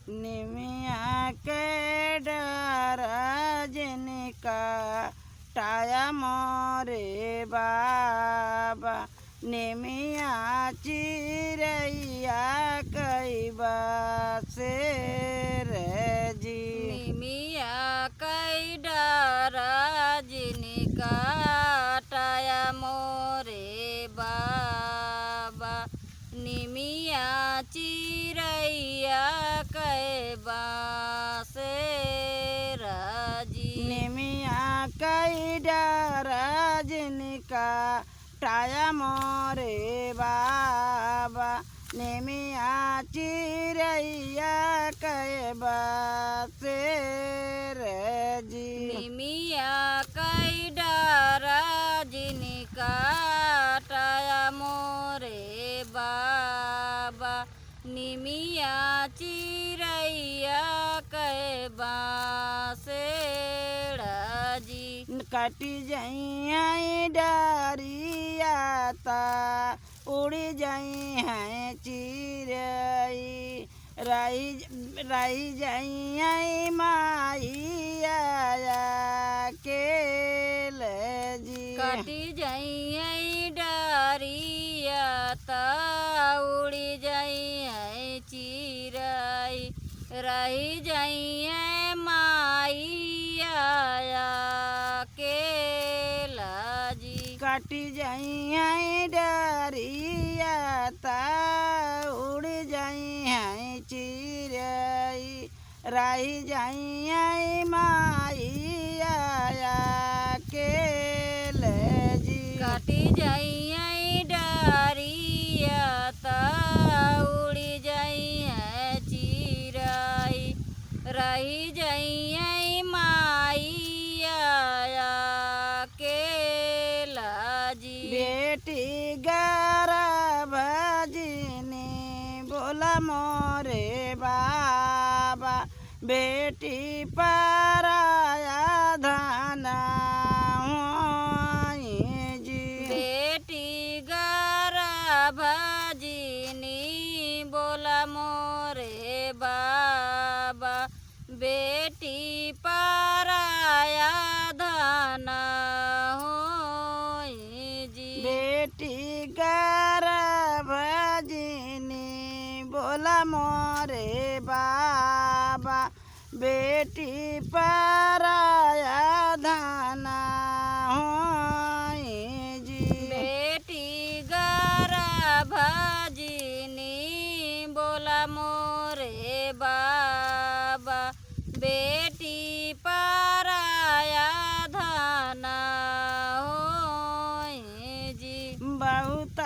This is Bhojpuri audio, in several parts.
निमिया के डरा जिनका टाया मोरे बाबा निमिया चिरैया कई बासे रे जी। निमिया कई डरा जिनका टाया मोरे बाबा निमिया चिरैया कै बासे राजी। निमिया कई डरा जिनका टाया मोरे बाबा निमिया चिरैया कै बासे रे जी। निमिया कई डरा जिनका टाया मोरे बाबा निमिया चिरैया कै बासे राजी। कटी जइया डरिया ता उड़ी जई हैं चिरई रही जइया माइया के ले जी। कटी जई डरिया ता उड़ी जई चिरई रही जई माइया के लाजी। कटी जइया डरिया ता उड़ जई हैं चिरई रही जइया माइया के ले जी। कटी जई डरिया ता उड़ी जई चिरई रही जई माइया के लाजी। बेटी गर्भ जिनी बोला मोरे बाबा बेटी पराया धना होई जी। बेटी गर्भ जिनी बोला मोरे बाबा बेटी पराया धन होई जी। बेटी गर्भ जिनी बोला मोरे बाबा बेटी पराया धना होई जी। बेटी गर्भ जिनी बोला मोरे बाबा बेटी पराया धन होई जी। बहुत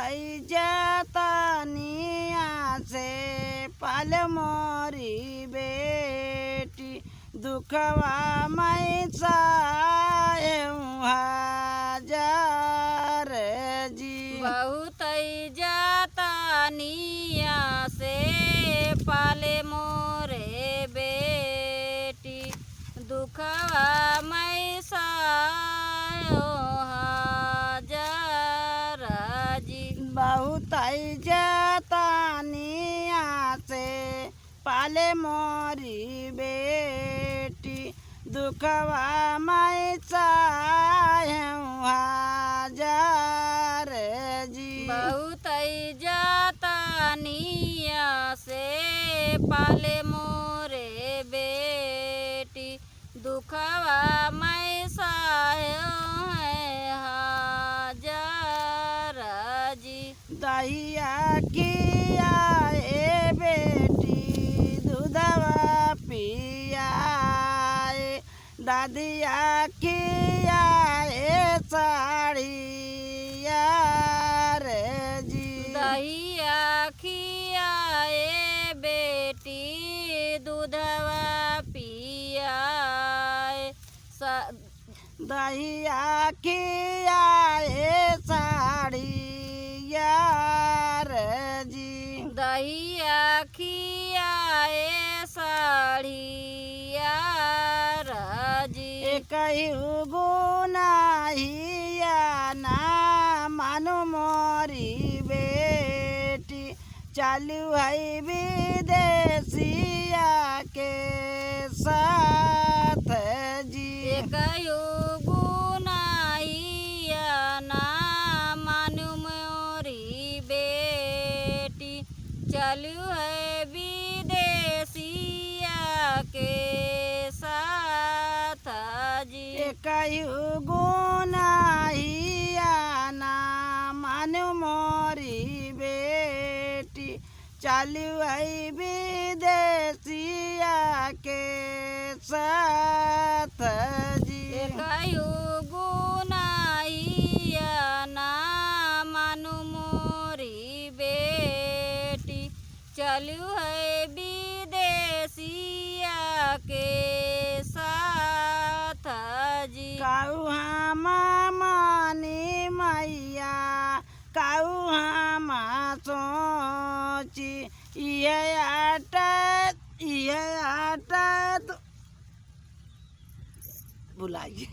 जतनिया से पाल मोरी बेटी दुखवा मैं हजार जी। बहुत जतनिया से पाले मोरे बेटी दुखवा मैं हजार जी। बहुत जतनिया से पाले मोरी बेटी दुखवा मैं हजार जी। बहुत जतनिया से पाले मोरे बेटी दुखवा मैं हजार जी। दहिया किया ए बेटी दूधवा पियाए दादिया किया ए साड़िया रे जी। दहिया खियाए बेटी दूधवा पियाए दहिया किया ए साड़िया रे जी। दहिया खियाए साड़िया राजी। कहीं गुनाहिया ना मानो मोरी बेटी चालू है विदेशिया के साथ जी। कयो गुनाइया ना मानु मोरी बेटी चलू है विदेशिया के साथ जी। कयु गुनाहिया ना मानु मोरी बेटी चालू है विदेशिया के साथ जी। कयो गुनाइया ना मानु मोरी बेटी चलू है विदेशिया के साथ जी। काऊ हम मानी मैया काऊ हम सोची ये आटा तो भुलाइए।